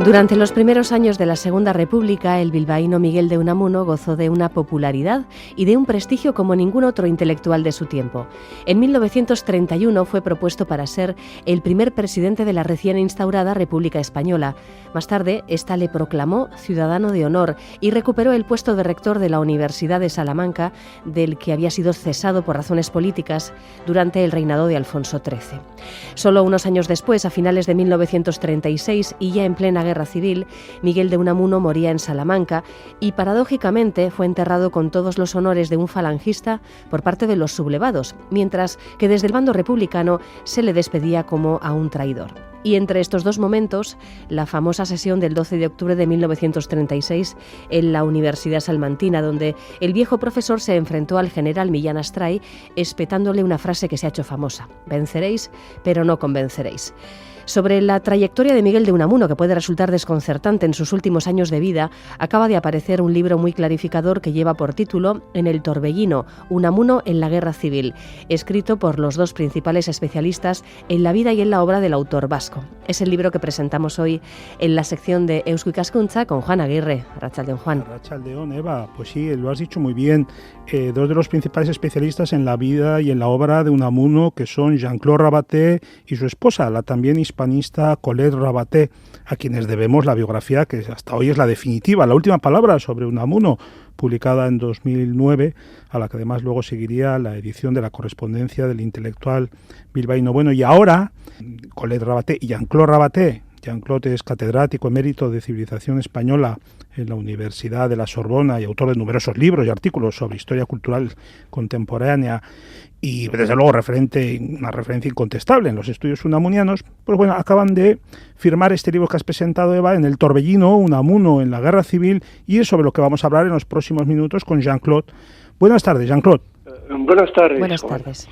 Durante los primeros años de la Segunda República, el bilbaíno Miguel de Unamuno gozó de una popularidad y de un prestigio como ningún otro intelectual de su tiempo. En 1931 fue propuesto para ser el primer presidente de la recién instaurada República Española. Más tarde, esta le proclamó ciudadano de honor y recuperó el puesto de rector de la Universidad de Salamanca, del que había sido cesado por razones políticas durante el reinado de Alfonso XIII. Solo unos años después, a finales de 1936 y ya en plena Guerra Civil, Miguel de Unamuno moría en Salamanca y, paradójicamente, fue enterrado con todos los honores de un falangista por parte de los sublevados, mientras que desde el bando republicano se le despedía como a un traidor. Y entre estos dos momentos, la famosa sesión del 12 de octubre de 1936 en la Universidad Salmantina, donde el viejo profesor se enfrentó al general Millán Astray, espetándole una frase que se ha hecho famosa: venceréis, pero no convenceréis. Sobre la trayectoria de Miguel de Unamuno, que puede resultar desconcertante en sus últimos años de vida, acaba de aparecer un libro muy clarificador que lleva por título En el Torbellino, Unamuno en la Guerra Civil, escrito por los dos principales especialistas en la vida y en la obra del autor vasco. Es el libro que presentamos hoy en la sección de Eusko Ikaskuntza con Juan Aguirre. Arratsaldeon, Juan. Arratsaldeon, Eva. Pues sí, lo has dicho muy bien. Dos de los principales especialistas en la vida y en la obra de Unamuno, que son Jean-Claude Rabaté y su esposa, la también hispanista Colette Rabaté, a quienes debemos la biografía que hasta hoy es la definitiva, la última palabra sobre Unamuno, publicada en 2009, a la que además luego seguiría la edición de la correspondencia del intelectual bilbaíno. Bueno, y ahora Colette Rabaté y Jean-Claude Rabaté. Jean-Claude es catedrático emérito de civilización española en la Universidad de la Sorbona y autor de numerosos libros y artículos sobre historia cultural contemporánea y desde luego una referencia incontestable en los estudios unamunianos. Pues bueno, acaban de firmar este libro que has presentado, Eva, En el Torbellino, Unamuno en la Guerra Civil, y es sobre lo que vamos a hablar en los próximos minutos con Jean-Claude. Buenas tardes, Jean-Claude. Buenas tardes. Buenas tardes.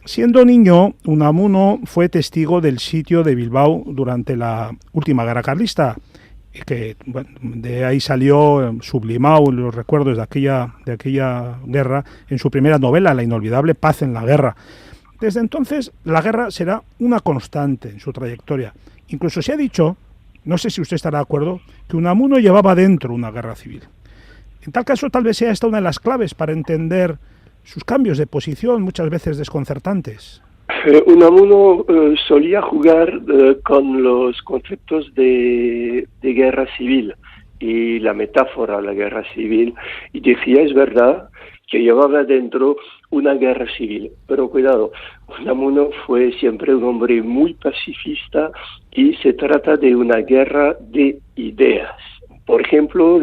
Siendo niño, Unamuno fue testigo del sitio de Bilbao durante la última guerra carlista, que bueno, de ahí salió sublimado los recuerdos de aquella guerra en su primera novela, la inolvidable Paz en la Guerra. Desde entonces, la guerra será una constante en su trayectoria. Incluso se ha dicho, no sé si usted estará de acuerdo, que Unamuno llevaba dentro una guerra civil. En tal caso, tal vez sea esta una de las claves para entender sus cambios de posición, muchas veces desconcertantes. Unamuno solía jugar con los conceptos de guerra civil y la metáfora de la guerra civil, y decía, es verdad, que llevaba dentro una guerra civil. Pero cuidado, Unamuno fue siempre un hombre muy pacifista y se trata de una guerra de ideas. Por ejemplo,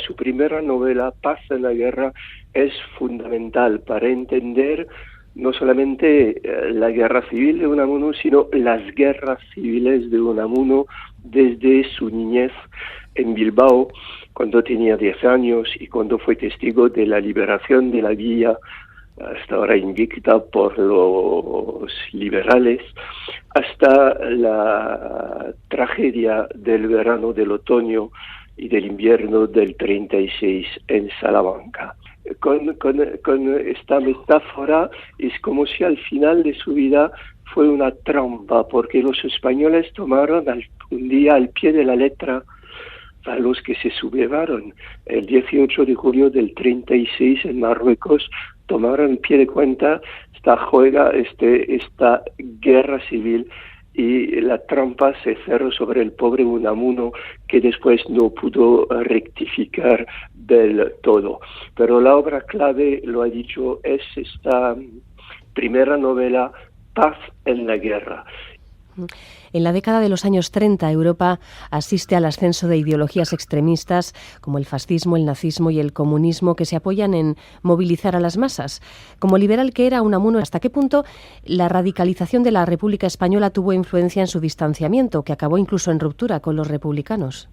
su primera novela, Paz en la Guerra, es fundamental para entender no solamente la guerra civil de Unamuno, sino las guerras civiles de Unamuno desde su niñez en Bilbao, cuando tenía 10 años y cuando fue testigo de la liberación de la villa, hasta ahora invicta por los liberales, hasta la tragedia del verano, del otoño y del invierno del 36 en Salamanca. Con esta metáfora es como si al final de su vida fue una trampa, porque los españoles tomaron un día al pie de la letra a los que se sublevaron. El 18 de julio del 36 en Marruecos tomaron pie de cuenta esta guerra civil, y la trampa se cerró sobre el pobre Unamuno, que después no pudo rectificar del todo. Pero la obra clave, lo ha dicho, es esta primera novela, Paz en la Guerra. En la década de los años 30, Europa asiste al ascenso de ideologías extremistas como el fascismo, el nazismo y el comunismo, que se apoyan en movilizar a las masas. Como liberal que era Unamuno, ¿hasta qué punto la radicalización de la República Española tuvo influencia en su distanciamiento, que acabó incluso en ruptura con los republicanos?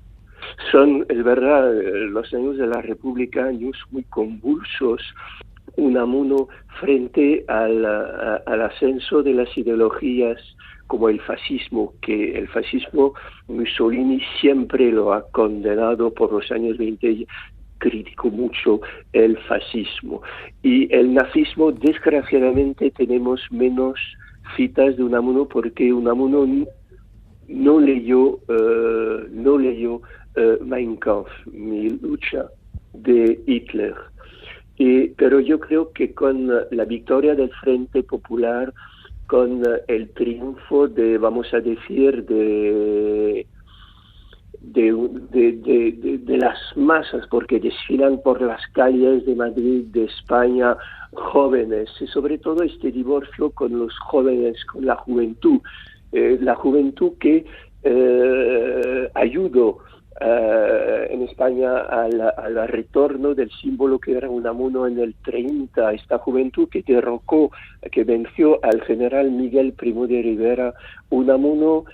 Es verdad, los años de la República, años muy convulsos. Unamuno, frente al ascenso de las ideologías como el fascismo, que el fascismo Mussolini siempre lo ha condenado por los años 20, criticó mucho el fascismo. Y el nazismo, desgraciadamente, tenemos menos citas de Unamuno, porque Unamuno no leyó Mein Kampf, Mi lucha, de Hitler. Pero yo creo que con la victoria del Frente Popular, con el triunfo de, vamos a decir, de las masas, porque desfilan por las calles de Madrid, de España, jóvenes, y sobre todo este divorcio con los jóvenes, con la juventud que ayudó en España al retorno del símbolo que era Unamuno en el 30, esta juventud que derrocó, que venció al general Miguel Primo de Rivera. Unamuno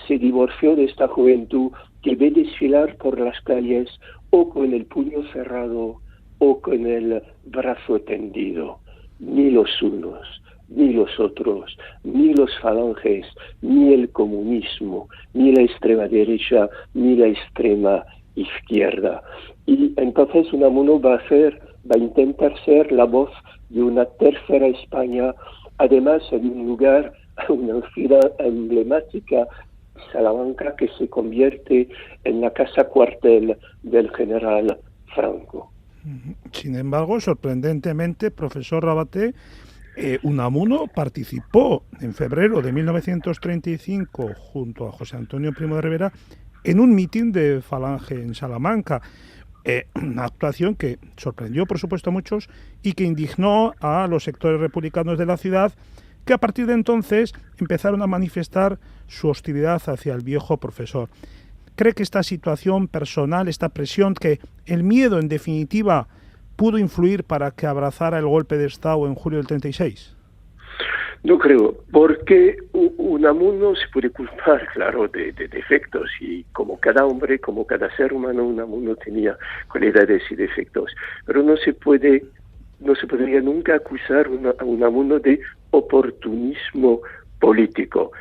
se divorció de esta juventud que ve desfilar por las calles o con el puño cerrado o con el brazo tendido. Ni los unos, ni los otros, ni los falanges, ni el comunismo, ni la extrema derecha, ni la extrema izquierda. Y entonces Unamuno va a intentar ser la voz de una tercera España, además en un lugar, una ciudad emblemática, Salamanca, que se convierte en la casa cuartel del general Franco. Sin embargo, sorprendentemente, profesor Rabaté, Unamuno participó en febrero de 1935 junto a José Antonio Primo de Rivera en un mitin de Falange en Salamanca, una actuación que sorprendió por supuesto a muchos y que indignó a los sectores republicanos de la ciudad, que a partir de entonces empezaron a manifestar su hostilidad hacia el viejo profesor. ¿Cree que esta situación personal, esta presión, que el miedo en definitiva pudo influir para que abrazara el golpe de Estado en julio del 36? No creo, porque Unamuno se puede culpar, claro, de defectos, y como cada hombre, como cada ser humano, Unamuno tenía cualidades y defectos, pero no se podría nunca acusar a Unamuno de oportunismo político.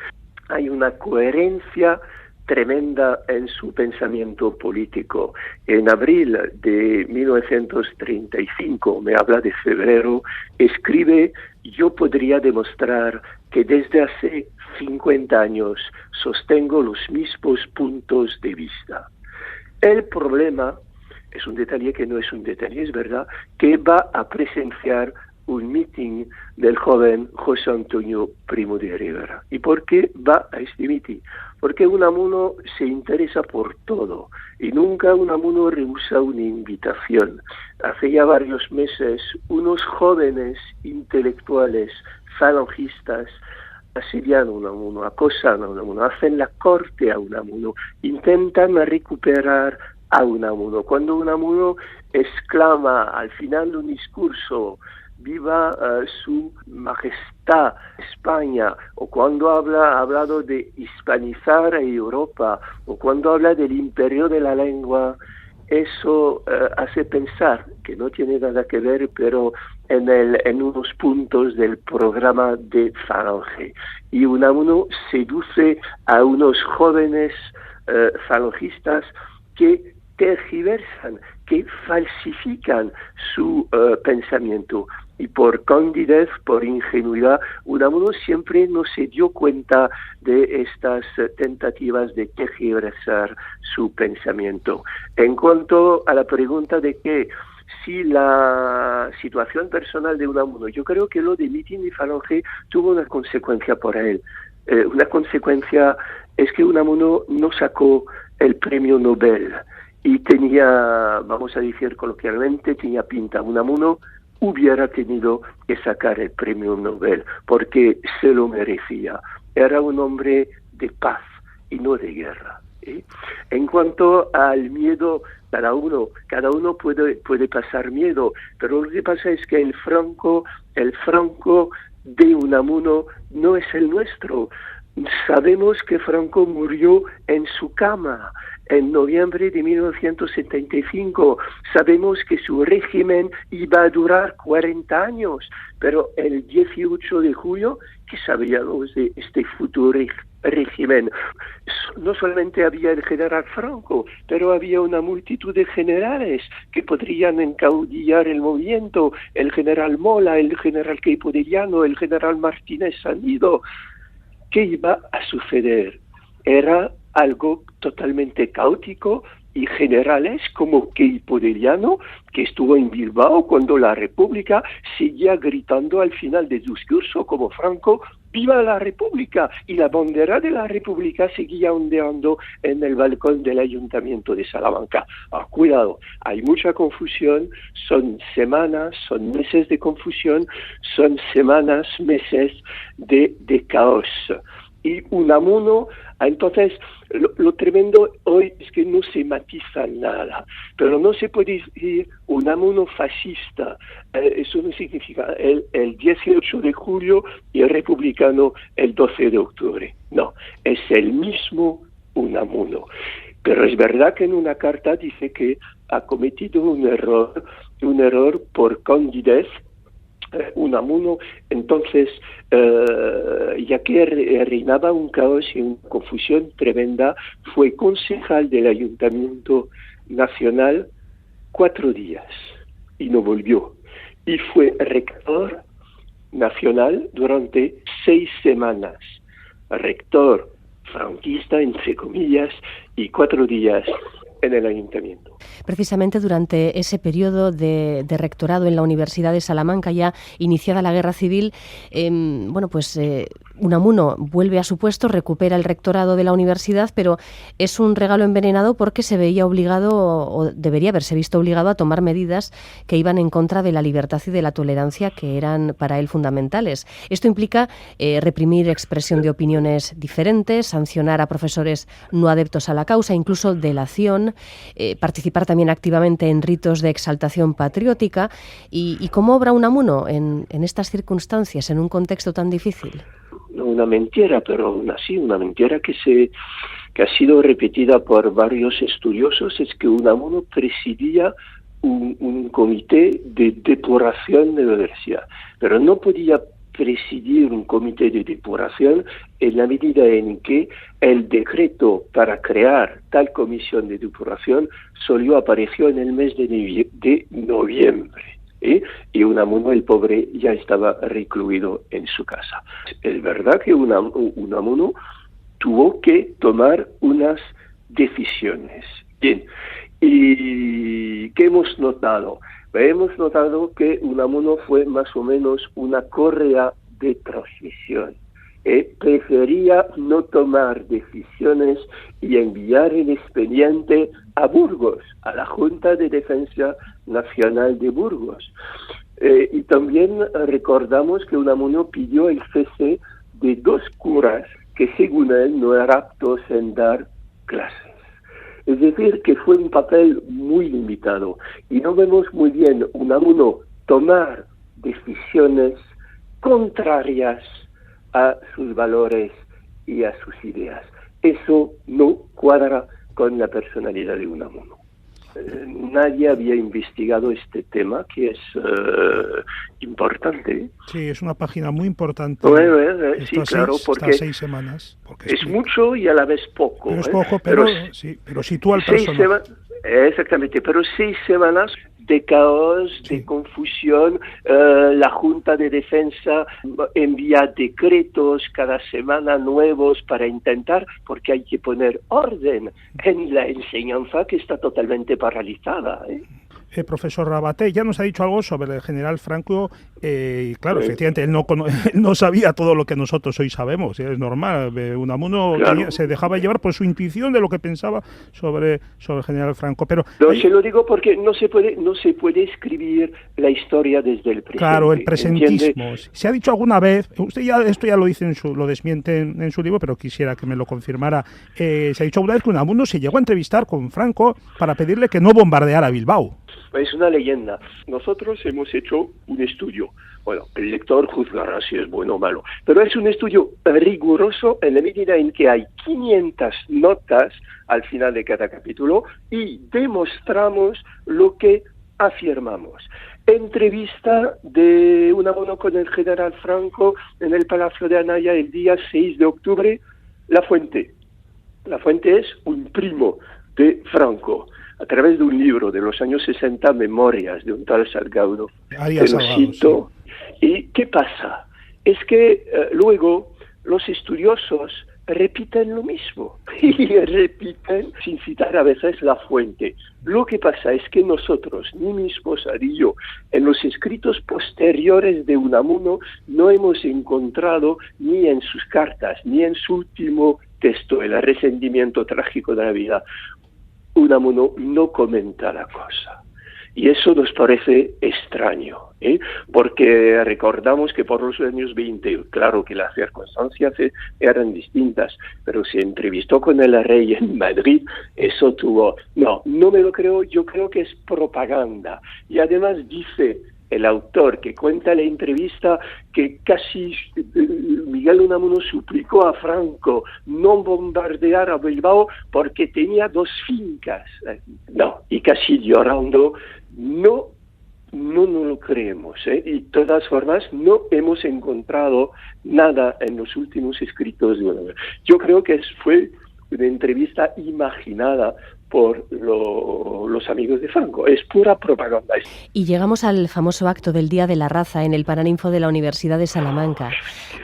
Hay una coherencia tremenda en su pensamiento político. En abril de 1935, me habla de febrero, escribe: yo podría demostrar que desde hace 50 años sostengo los mismos puntos de vista. El problema es un detalle que no es un detalle, es verdad, que va a presenciar un mitin del joven José Antonio Primo de Rivera. ¿Y por qué va a este mitin? Porque Unamuno se interesa por todo y nunca Unamuno rehúsa una invitación. Hace ya varios meses, unos jóvenes intelectuales falangistas asedian a Unamuno, acosan a Unamuno, hacen la corte a Unamuno, intentan recuperar a Unamuno. Cuando Unamuno exclama al final de un discurso: viva su majestad España, o cuando ha hablado de hispanizar a Europa, o cuando habla del imperio de la lengua, eso hace pensar que no tiene nada que ver, pero en unos puntos del programa de Falange. Y Unamuno seduce a unos jóvenes falangistas que tergiversan, que falsifican su pensamiento. Y por candidez, por ingenuidad, Unamuno siempre no se dio cuenta de estas tentativas de tergiversar su pensamiento. En cuanto a la pregunta de que si la situación personal de Unamuno, yo creo que lo de mitin y Falange tuvo una consecuencia por él. Una consecuencia es que Unamuno no sacó el premio Nobel y tenía, vamos a decir coloquialmente, tenía pinta. Unamuno hubiera tenido que sacar el premio Nobel porque se lo merecía. Era un hombre de paz y no de guerra. En cuanto al miedo, cada uno puede pasar miedo, pero lo que pasa es que el Franco de Unamuno no es el nuestro. Sabemos que Franco murió en su cama en noviembre de 1975. Sabemos que su régimen iba a durar 40 años, pero el 18 de julio, ¿qué sabíamos de este futuro régimen? No solamente había el general Franco, pero había una multitud de generales que podrían encaudillar el movimiento: el general Mola, el general Queipo de Llano, el general Martínez Sanido. ¿Qué iba a suceder? era algo totalmente caótico y generales como Queipo de Llano, que estuvo en Bilbao cuando la República seguía gritando al final del discurso como Franco, ¡viva la República! Y la bandera de la República seguía ondeando en el balcón del Ayuntamiento de Salamanca. Cuidado, hay mucha confusión, son semanas, son meses de confusión, son semanas, meses de caos. Y Unamuno, entonces, lo tremendo hoy es que no se matiza nada, pero no se puede decir Unamuno fascista, eso no significa el 18 de julio y el republicano el 12 de octubre, no, es el mismo Unamuno. Pero es verdad que en una carta dice que ha cometido un error por candidez, Unamuno, entonces, ya que reinaba un caos y una confusión tremenda, fue concejal del Ayuntamiento Nacional 4 días y no volvió. Y fue rector nacional durante 6 semanas. Rector franquista, entre comillas, y 4 días en el ayuntamiento. Precisamente durante ese periodo de rectorado en la Universidad de Salamanca, ya iniciada la Guerra Civil, Unamuno vuelve a su puesto, recupera el rectorado de la universidad, pero es un regalo envenenado porque se veía obligado, o debería haberse visto obligado, a tomar medidas que iban en contra de la libertad y de la tolerancia, que eran para él fundamentales. Esto implica reprimir expresión de opiniones diferentes, sancionar a profesores no adeptos a la causa, incluso delación, participar también activamente en ritos de exaltación patriótica. ¿Y cómo obra Unamuno en estas circunstancias, en un contexto tan difícil? Una mentira, pero aún así una mentira que ha sido repetida por varios estudiosos, es que Unamuno presidía un comité de depuración de la universidad, pero no podía presidir un comité de depuración en la medida en que el decreto para crear tal comisión de depuración solo apareció en el mes de noviembre. Y Unamuno, el pobre, ya estaba recluido en su casa. Es verdad que Unamuno tuvo que tomar unas decisiones. Bien, ¿y qué hemos notado? Hemos notado que Unamuno fue más o menos una correa de transmisión. Prefería no tomar decisiones y enviar el expediente a Burgos, a la Junta de Defensa Nacional de Burgos. Y también recordamos que Unamuno pidió el cese de 2 curas que, según él, no eran aptos en dar clases. Es decir, que fue un papel muy limitado. Y no vemos muy bien Unamuno tomar decisiones contrarias a sus valores y a sus ideas. Eso no cuadra con la personalidad de Unamuno. Nadie había investigado este tema, que es importante. Sí, es una página muy importante. Sí, claro, porque estas 6 semanas. Porque es mucho y a la vez poco. Pero es poco, pero sitúa al personaje. Exactamente, pero 6 semanas de caos, de confusión. La Junta de Defensa envía decretos cada semana nuevos para intentar, porque hay que poner orden en la enseñanza que está totalmente paralizada. Profesor Rabaté, ya nos ha dicho algo sobre el general Franco, y claro, efectivamente, él no sabía todo lo que nosotros hoy sabemos, es normal. Unamuno se dejaba llevar por su intuición de lo que pensaba sobre el general Franco. Pero se lo digo porque no se puede escribir la historia desde el presente. Claro, el presentismo. ¿Entiende? Se ha dicho alguna vez, usted esto ya lo dice lo desmiente en su libro, pero quisiera que me lo confirmara. Se ha dicho alguna vez que Unamuno se llegó a entrevistar con Franco para pedirle que no bombardeara Bilbao. Es una leyenda. Nosotros hemos hecho un estudio. Bueno, el lector juzgará si es bueno o malo, pero es un estudio riguroso en la medida en que hay 500 notas al final de cada capítulo y demostramos lo que afirmamos. Entrevista de Unamuno con el general Franco en el Palacio de Anaya el día 6 de octubre. La fuente. La fuente es un primo de Franco, a través de un libro de los años 60, Memorias, de un tal Salgado. ¿Y qué pasa? Es que luego los estudiosos repiten lo mismo y repiten sin citar a veces la fuente. Lo que pasa es que nosotros, ni mi esposa ni yo, en los escritos posteriores de Unamuno no hemos encontrado ni en sus cartas, ni en su último texto, El resentimiento trágico de la vida, Unamuno no comenta la cosa. Y eso nos parece extraño, porque recordamos que por los años 20, claro que las circunstancias eran distintas, pero se entrevistó con el rey en Madrid, eso tuvo... No me lo creo, yo creo que es propaganda. Y además dice el autor que cuenta la entrevista que casi Miguel Unamuno suplicó a Franco no bombardear a Bilbao porque tenía 2 fincas. No, y casi llorando, no lo creemos. Y de todas formas, no hemos encontrado nada en los últimos escritos de Unamuno. Yo creo que fue una entrevista imaginada por los amigos de Franco. Es pura propaganda. Y llegamos al famoso acto del Día de la Raza en el Paraninfo de la Universidad de Salamanca.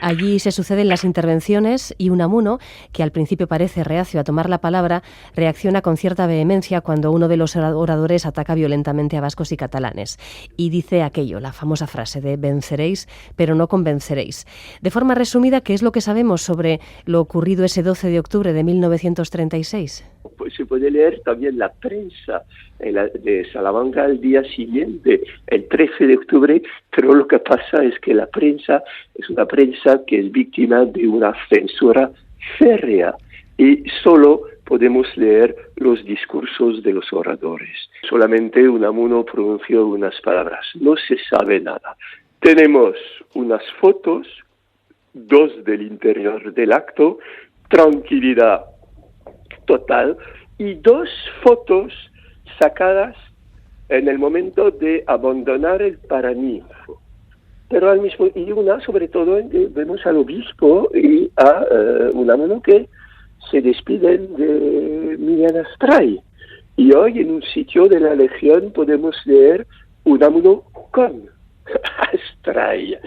Allí se suceden las intervenciones y Unamuno, que al principio parece reacio a tomar la palabra, reacciona con cierta vehemencia cuando uno de los oradores ataca violentamente a vascos y catalanes. Y dice aquello, la famosa frase de venceréis, pero no convenceréis. De forma resumida, ¿qué es lo que sabemos sobre lo ocurrido ese 12 de octubre de 1936? Pues se puede leer también la prensa de Salamanca al día siguiente, el 13 de octubre, pero lo que pasa es que la prensa es una prensa que es víctima de una censura férrea y solo podemos leer los discursos de los oradores. Solamente Unamuno pronunció unas palabras, no se sabe nada. Tenemos unas fotos, 2 del interior del acto, tranquilidad total, y 2 fotos sacadas en el momento de abandonar el Paraninfo. Pero al mismo y una, sobre todo, vemos al obispo y a Unamuno que se despiden de Miguel Astray. Y hoy en un sitio de la Legión podemos leer Unamuno con Astray.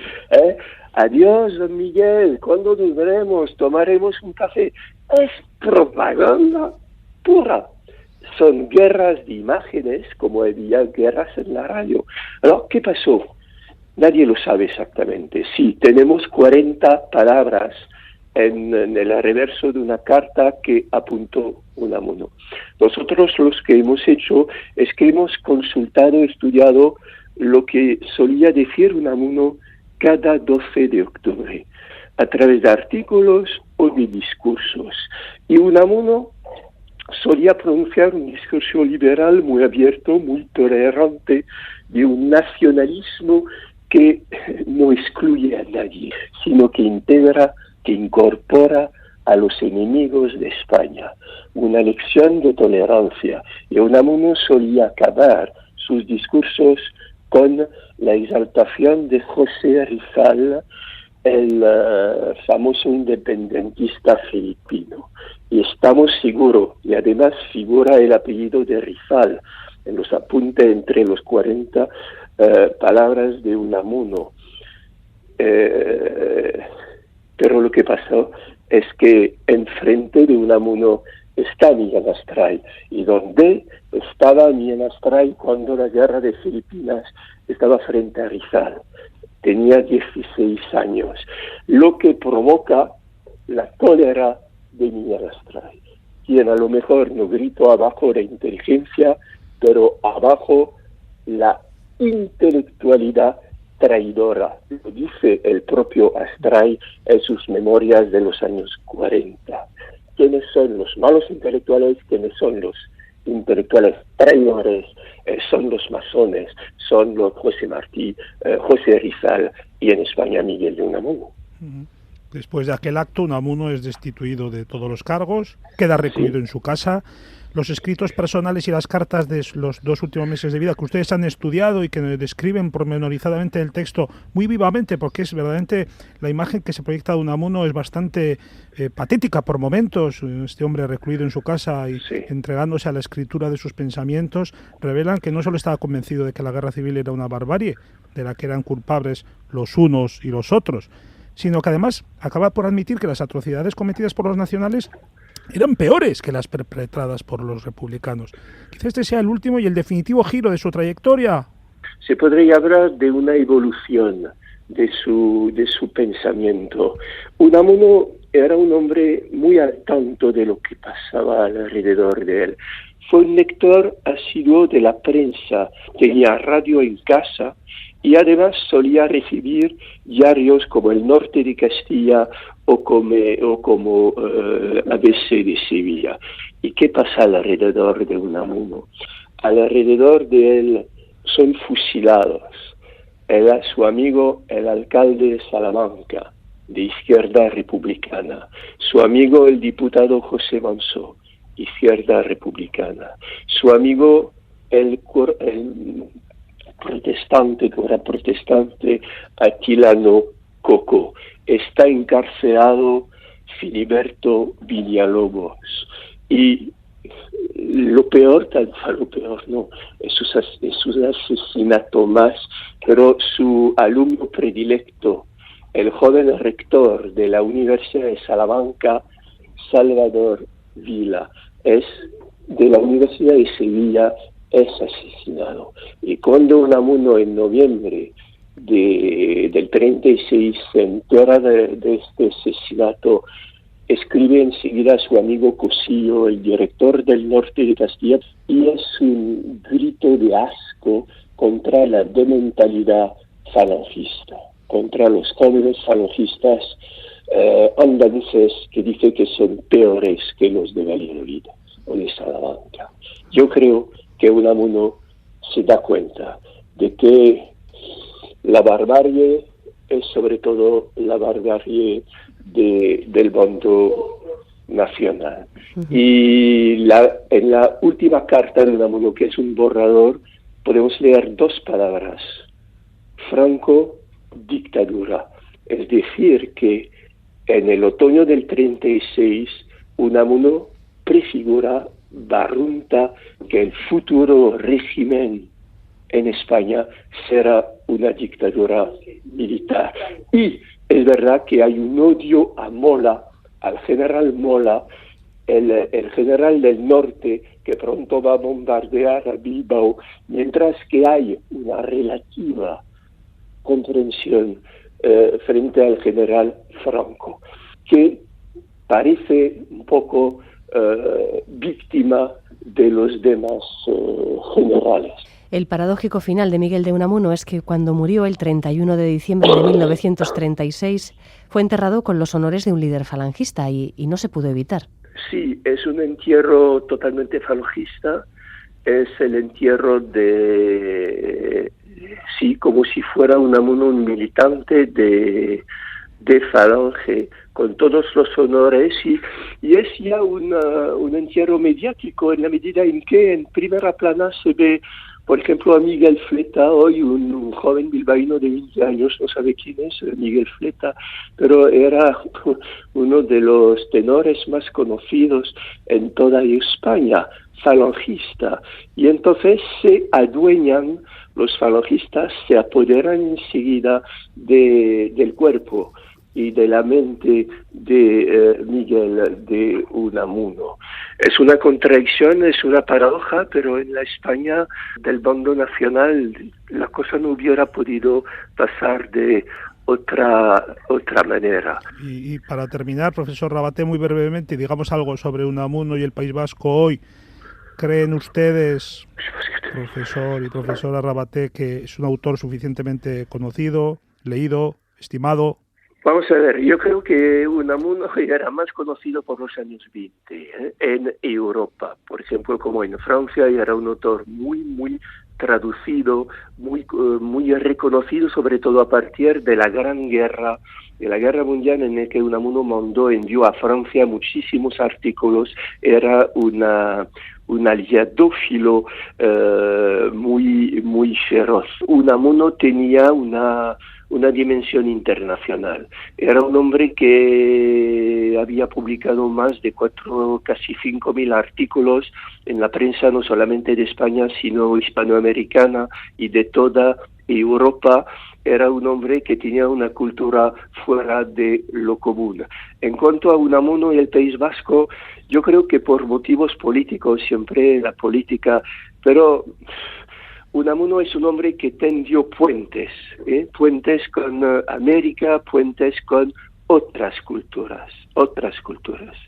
Adiós, don Miguel, ¿cuándo nos veremos? Tomaremos un café. Es propaganda pura. Son guerras de imágenes, como había guerras en la radio. Alors, ¿qué pasó? Nadie lo sabe exactamente. Sí, tenemos 40 palabras en el reverso de una carta que apuntó Unamuno. Nosotros los que hemos hecho es que hemos consultado, estudiado lo que solía decir Unamuno cada 12 de octubre, a través de artículos o de discursos. Y Unamuno solía pronunciar un discurso liberal muy abierto, muy tolerante, de un nacionalismo que no excluye a nadie, sino que integra, que incorpora a los enemigos de España. Una lección de tolerancia. Y Unamuno solía acabar sus discursos con la exaltación de José Rizal, el famoso independentista filipino. Y estamos seguros, y además figura el apellido de Rizal en los apuntes entre los 40 palabras de Unamuno. Pero lo que pasó es que enfrente de Unamuno está Miguel Astray. ¿Y dónde estaba Miguel Astray cuando la guerra de Filipinas estaba frente a Rizal? Tenía 16 años, lo que provoca la cólera de Miguel Astray, quien a lo mejor no gritó abajo la inteligencia, pero abajo la intelectualidad traidora. Lo dice el propio Astray en sus memorias de los años 40. ¿Quiénes son los malos intelectuales? ¿Quiénes son los intelectuales traidores? Son los masones, son los José Martí, José Rizal y en España Miguel de Unamuno. Después de aquel acto, Unamuno es destituido de todos los cargos, queda recluido en su casa. Los escritos personales y las cartas de los 2 últimos meses de vida que ustedes han estudiado y que describen pormenorizadamente el texto muy vivamente, porque es verdaderamente la imagen que se proyecta de Unamuno es bastante patética por momentos. Este hombre recluido en su casa y entregándose a la escritura de sus pensamientos revelan que no solo estaba convencido de que la guerra civil era una barbarie, de la que eran culpables los unos y los otros, sino que además acaba por admitir que las atrocidades cometidas por los nacionales eran peores que las perpetradas por los republicanos. Quizá este sea el último y el definitivo giro de su trayectoria. Se podría hablar de una evolución de su pensamiento. Unamuno era un hombre muy al tanto de lo que pasaba alrededor de él. Fue un lector asiduo de la prensa, tenía radio en casa y además solía recibir diarios como El Norte de Castilla o como ABC de Sevilla. ¿Y qué pasa alrededor de Unamuno? Alrededor de él son fusilados. Era su amigo el alcalde de Salamanca, de izquierda republicana, su amigo el diputado José Manso, izquierda republicana, su amigo el protestante, que era protestante, Atilano Coco. Está encarcelado Filiberto Villalobos. Y lo peor no, es un asesinato más, pero su alumno predilecto, el joven rector de la Universidad de Salamanca, Salvador Vila, es de la Universidad de Sevilla, es asesinado. Y cuando Unamuno en noviembre del 36 se entera de este asesinato, escribe enseguida a su amigo Cosillo, el director del Norte de Castilla, y es un grito de asco contra la dementalidad falangista, contra los jóvenes falangistas andaluces que dice que son peores que los de Valladolid o de Salamanca. Yo creo que Unamuno se da cuenta de que la barbarie es sobre todo la barbarie del bando nacional. Y en la última carta de Unamuno, que es un borrador, podemos leer dos palabras: Franco, dictadura. Es decir, que en el otoño del 36, Unamuno prefigura, barrunta, que el futuro régimen en España será una dictadura militar. Y es verdad que hay un odio a Mola, al general Mola, el general del norte, que pronto va a bombardear a Bilbao, mientras que hay una relativa comprensión frente al general Franco, que parece un poco víctima de los demás generales. El paradójico final de Miguel de Unamuno es que cuando murió el 31 de diciembre de 1936 fue enterrado con los honores de un líder falangista y no se pudo evitar. Sí, es un entierro totalmente falangista, es el entierro como si fuera Unamuno un militante de Falange, con todos los honores, y es ya un entierro mediático en la medida en que en primera plana se ve, por ejemplo, a Miguel Fleta, hoy un joven bilbaíno de 20 años, no sabe quién es Miguel Fleta, pero era uno de los tenores más conocidos en toda España, falangista, y entonces se adueñan, los falangistas se apoderan enseguida del cuerpo y de la mente de Miguel de Unamuno. Es una contradicción, es una paradoja, pero en la España del bando nacional la cosa no hubiera podido pasar de otra manera. Y para terminar, profesor Rabaté, muy brevemente, digamos algo sobre Unamuno y el País Vasco hoy. ¿Creen ustedes, profesor y profesora Rabaté, que es un autor suficientemente conocido, leído, estimado? Vamos a ver, yo creo que Unamuno era más conocido por los años 20 en Europa, por ejemplo, como en Francia, y era un autor muy traducido, muy reconocido, sobre todo a partir de la Gran Guerra, de la Guerra Mundial, en la que Unamuno envió a Francia muchísimos artículos. Era un aliadófilo muy feroz. Unamuno tenía una dimensión internacional. Era un hombre que había publicado más de casi 5.000 artículos en la prensa, no solamente de España, sino hispanoamericana y de toda y Europa era un hombre que tenía una cultura fuera de lo común. En cuanto a Unamuno y el País Vasco, yo creo que por motivos políticos, siempre la política, pero Unamuno es un hombre que tendió puentes, puentes con América, puentes con otras culturas.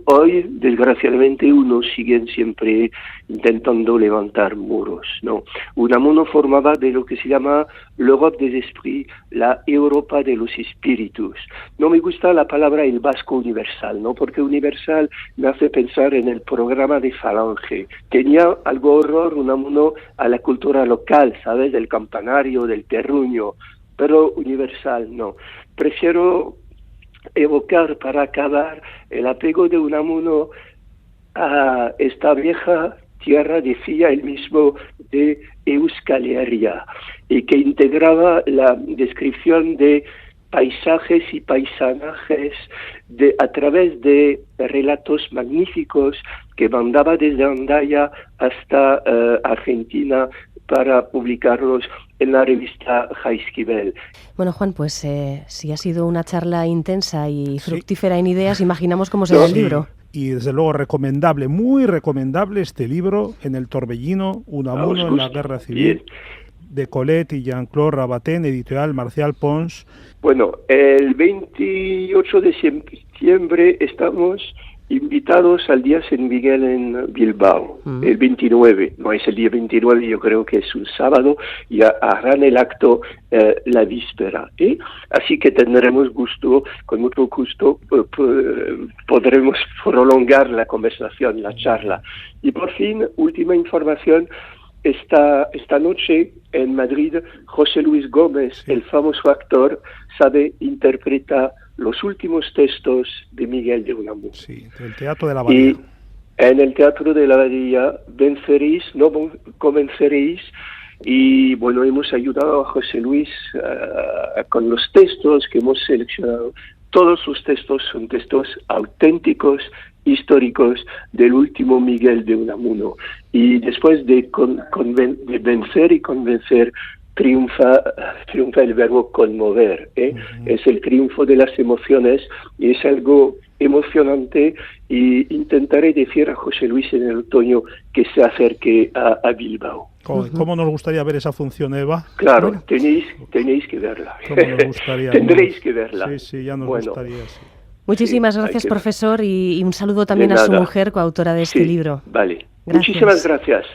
Hoy, desgraciadamente, unos siguen siempre intentando levantar muros, ¿no? Unamuno formaba de lo que se llama l'Europe des esprits, la Europa de los espíritus. No me gusta la palabra el vasco universal, ¿no? Porque universal me hace pensar en el programa de Falange. Tenía algo horror Unamuno a la cultura local, ¿sabes? Del campanario, del terruño, pero universal no. Prefiero evocar para acabar el apego de Unamuno a esta vieja tierra, decía él mismo, de Euskal Herria, y que integraba la descripción de paisajes y paisanajes a través de relatos magníficos que mandaba desde Andaya hasta Argentina para publicarlos en la revista Jaizkibel. Bueno, Juan, pues si ha sido una charla intensa y fructífera en ideas, imaginamos cómo será el libro. Y desde luego recomendable, muy recomendable este libro, En el torbellino, Unamuno en la guerra civil, de Colette y Jean-Claude Rabatin, editorial Marcial Pons. Bueno, el 28 de septiembre estamos invitados al Día San Miguel en Bilbao, el 29, no es el día 29, yo creo que es un sábado, y harán el acto la víspera, así que tendremos gusto, con mucho gusto podremos prolongar la conversación, la charla. Y por fin, última información, esta noche en Madrid, José Luis Gómez, el famoso actor, interpreta los últimos textos de Miguel de Unamuno. Sí, del Teatro de la Abadía. Y en el Teatro de la Abadía venceréis, no convenceréis, y bueno, hemos ayudado a José Luis con los textos que hemos seleccionado. Todos los textos son textos auténticos, históricos del último Miguel de Unamuno. Y después de vencer y convencer, triunfa el verbo conmover, Es el triunfo de las emociones y es algo emocionante, y intentaré decir a José Luis en el otoño que se acerque a Bilbao. ¿Cómo nos gustaría ver esa función, Eva? Claro, bueno, tenéis que verla. ¿Cómo nos gustaría? Tendréis que verla. Sí, ya nos gustaría, sí. Muchísimas gracias, profesor, y un saludo también a su mujer, coautora de este libro. Vale. Gracias. Muchísimas gracias.